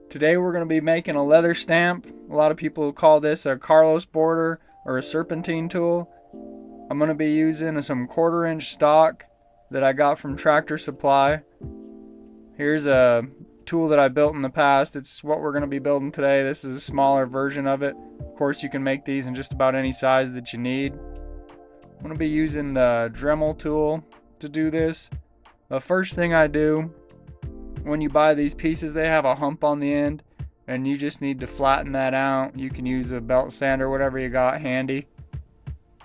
Today we're going to be making a leather stamp. A lot of people call this a Carlos border or a serpentine tool. I'm going to be using some 1/4-inch stock that I got from Tractor Supply. Here's a tool that I built in the past. It's what we're going to be building today. This is a smaller version of it. Of course, you can make these in just about any size that you need. I'm going to be using the Dremel tool to do this. The first thing I do, when you buy these pieces, they have a hump on the end, and you just need to flatten that out. You can use a belt sander, whatever you got handy.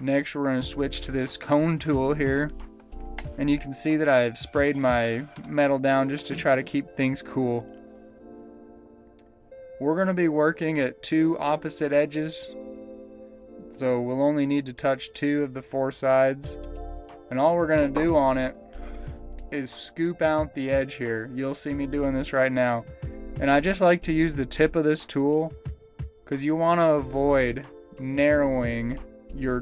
Next, we're going to switch to this cone tool here, and you can see that I've sprayed my metal down just to try to keep things cool. We're going to be working at 2 opposite edges, so we'll only need to touch 2 of the 4 sides, and all we're going to do on it is scoop out the edge here. You'll see me doing this right now, and I just like to use the tip of this tool because you want to avoid narrowing your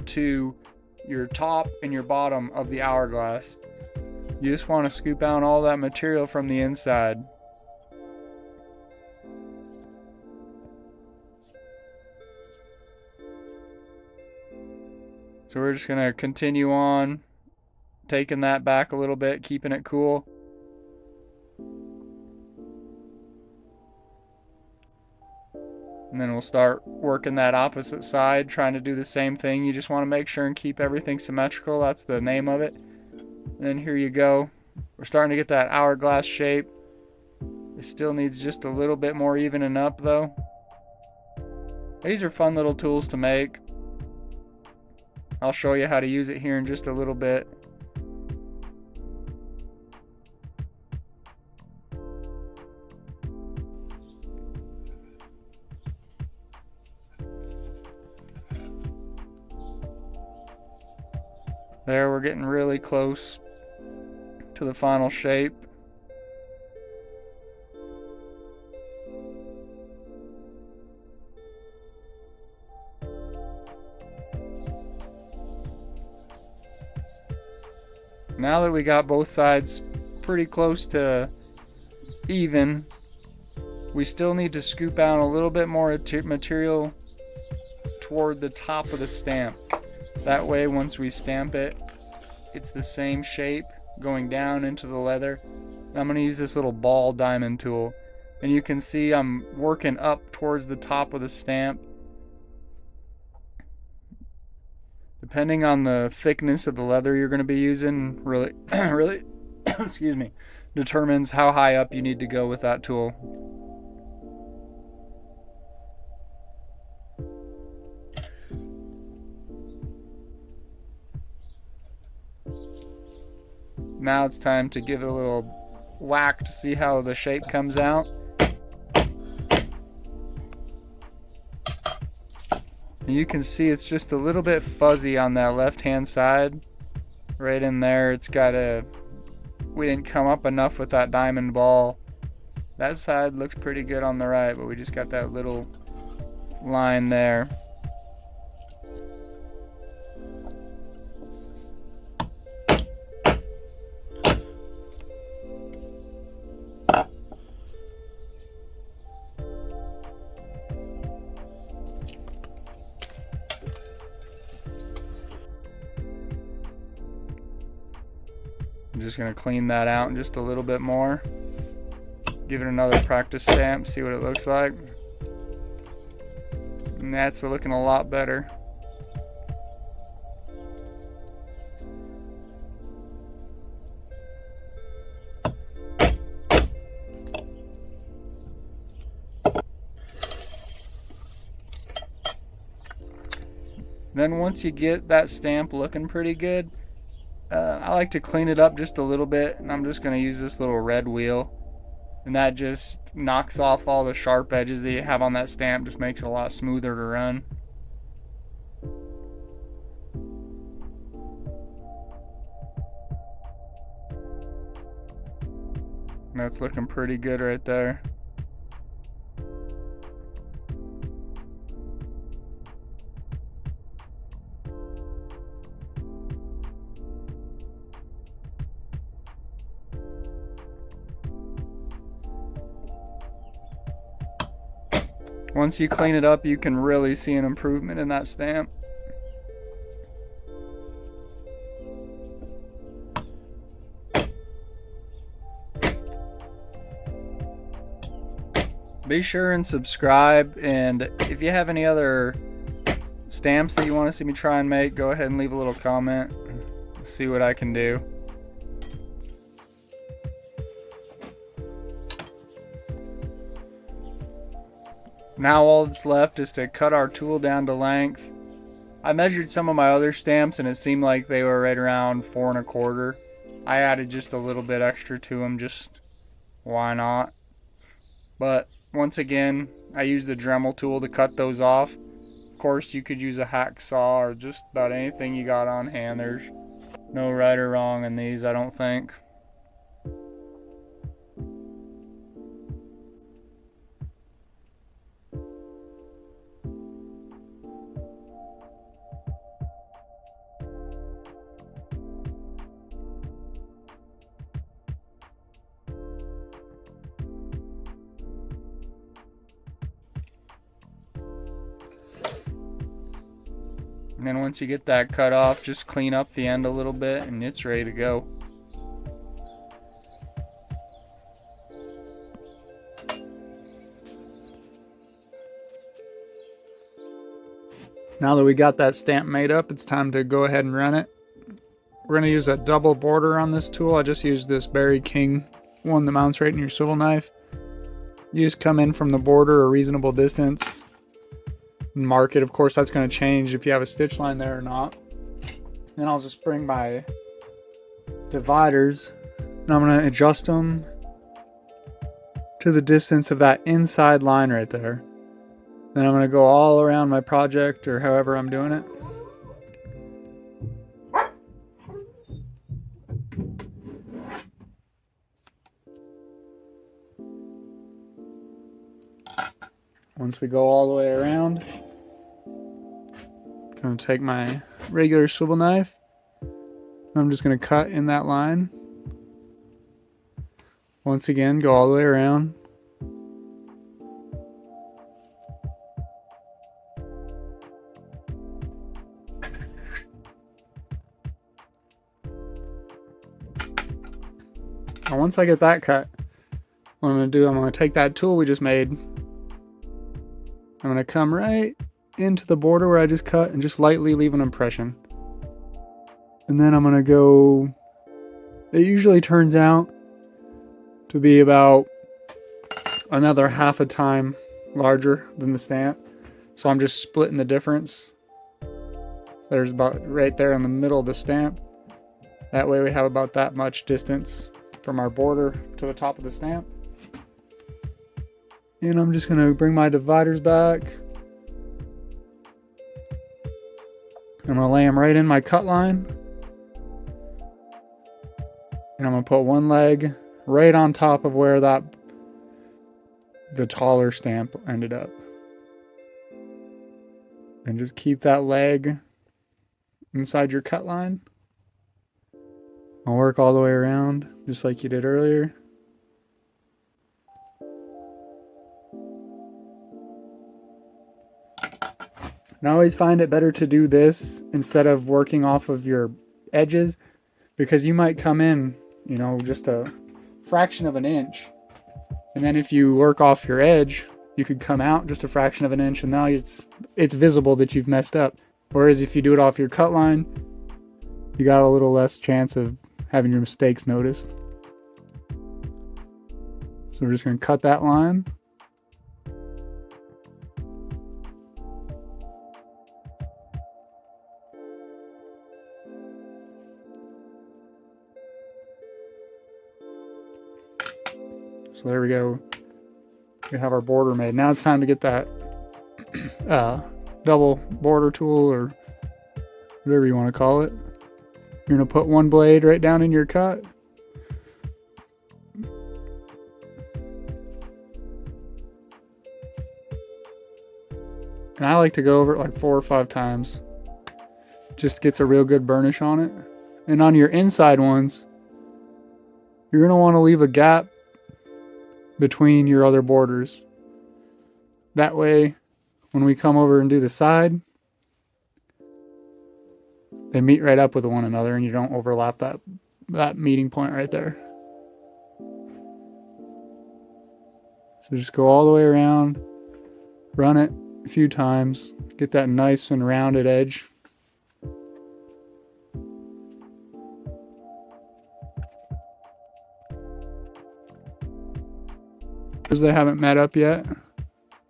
top and your bottom of the hourglass. You just want to scoop out all that material from the inside. So we're just going to continue on, taking that back a little bit, keeping it cool. And then we'll start working that opposite side, trying to do the same thing. You just want to make sure and keep everything symmetrical. That's the name of it. And then here you go. We're starting to get that hourglass shape. It still needs just a little bit more evening up though. These are fun little tools to make. I'll show you how to use it here in just a little bit. There, we're getting really close to the final shape. Now that we got both sides pretty close to even, we still need to scoop out a little bit more material toward the top of the stamp. That way, once we stamp it, it's the same shape going down into the leather. I'm going to use this little ball diamond tool, and you can see I'm working up towards the top of the stamp. Depending on the thickness of the leather you're going to be using, really excuse me, determines how high up you need to go with that tool. Now it's time to give it a little whack to see how the shape comes out. And you can see it's just a little bit fuzzy on that left hand side. Right in there, we didn't come up enough with that diamond ball. That side looks pretty good on the right, but we just got that little line there. I'm just going to clean that out just a little bit more. Give it another practice stamp, see what it looks like. And that's looking a lot better. Then once you get that stamp looking pretty good, I like to clean it up just a little bit, and I'm just going to use this little red wheel, and that just knocks off all the sharp edges that you have on that stamp, just makes it a lot smoother to run. That's looking pretty good right there. Once you clean it up, you can really see an improvement in that stamp. Be sure and subscribe, and if you have any other stamps that you want to see me try and make, go ahead and leave a little comment. See what I can do. Now all that's left is to cut our tool down to length. I measured some of my other stamps and it seemed like they were right around 4 1/4. I added just a little bit extra to them, just why not? But once again, I used the Dremel tool to cut those off. Of course, you could use a hacksaw or just about anything you got on hand. There's no right or wrong in these, I don't think. And then once you get that cut off, just clean up the end a little bit and it's ready to go. Now that we got that stamp made up, it's time to go ahead and run it. We're going to use a double border on this tool. I just used this Berry King one that mounts right in your swivel knife. You just come in from the border a reasonable distance and mark it. Of course, that's going to change if you have a stitch line there or not. Then I'll just bring my dividers and I'm going to adjust them to the distance of that inside line right there. Then I'm going to go all around my project or however I'm doing it. Once we go all the way around, I'm going to take my regular swivel knife. I'm just going to cut in that line. Once again, go all the way around. And once I get that cut, what I'm going to do, I'm going to take that tool we just made. I'm going to come right into the border where I just cut and just lightly leave an impression. And then I'm going to go, it usually turns out to be about another half a time larger than the stamp. So I'm just splitting the difference. There's about right there in the middle of the stamp. That way we have about that much distance from our border to the top of the stamp. And I'm just going to bring my dividers back. I'm going to lay them right in my cut line. And I'm going to put one leg right on top of where the taller stamp ended up. And just keep that leg inside your cut line. I'll work all the way around, just like you did earlier. And I always find it better to do this instead of working off of your edges, because you might come in, you know, just a fraction of an inch. And then if you work off your edge, you could come out just a fraction of an inch, and now it's visible that you've messed up. Whereas if you do it off your cut line, you got a little less chance of having your mistakes noticed. So we're just going to cut that line. So there we go. We have our border made. Now it's time to get that double border tool, or whatever you want to call it. You're going to put one blade right down in your cut. And I like to go over it like 4 or 5 times. Just gets a real good burnish on it. And on your inside ones, you're going to want to leave a gap between your other borders. That way, when we come over and do the side, they meet right up with one another and you don't overlap that meeting point right there. So just go all the way around, run it a few times, get that nice and rounded edge. Because they haven't met up yet,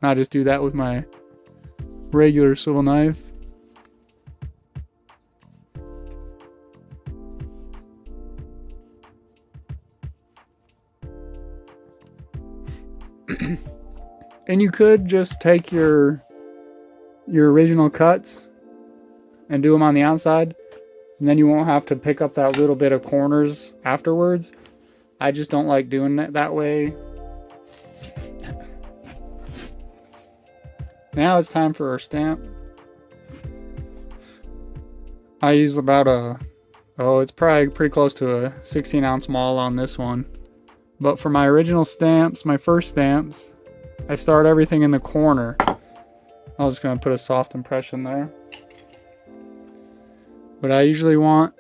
I just do that with my regular swivel knife. And you could just take your original cuts and do them on the outside, and then you won't have to pick up that little bit of corners afterwards. I just don't like doing it that way. Now it's time for our stamp. I use about it's probably pretty close to a 16-ounce maul on this one. But for my original stamps, my first stamps, I start everything in the corner. I'm just going to put a soft impression there. But I usually want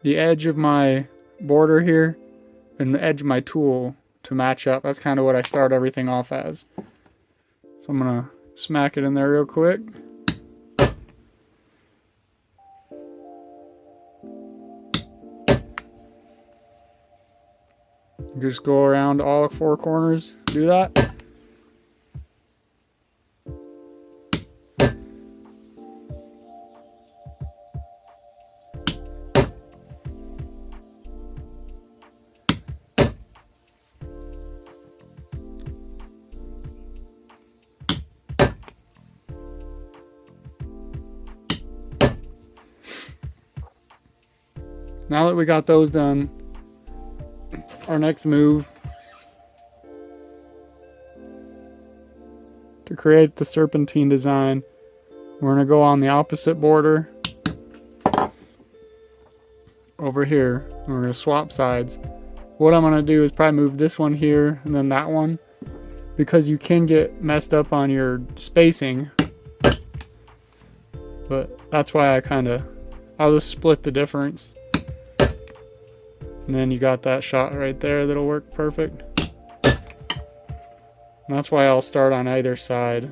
the edge of my border here and the edge of my tool to match up. That's kind of what I start everything off as. So I'm going to smack it in there real quick. Just go around all 4 corners, do that. Now that we got those done, our next move to create the serpentine design, we're going to go on the opposite border over here. We're going to swap sides. What I'm going to do is probably move this one here and then that one, because you can get messed up on your spacing. But that's why I'll just split the difference. And then you got that shot right there that'll work perfect. And that's why I'll start on either side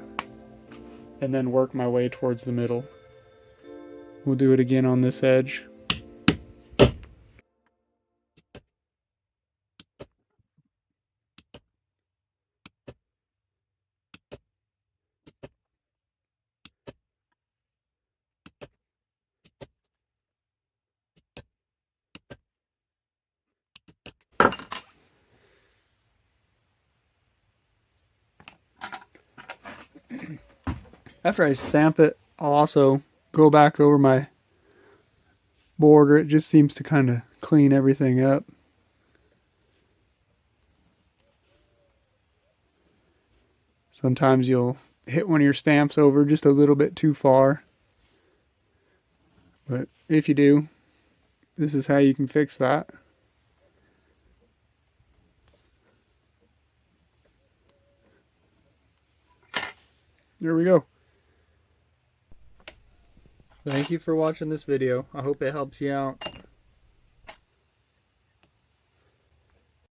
and then work my way towards the middle. We'll do it again on this edge. After I stamp it, I'll also go back over my border. It just seems to kind of clean everything up. Sometimes you'll hit one of your stamps over just a little bit too far. But if you do, this is how you can fix that. There we go. Thank you for watching this video. I hope it helps you out.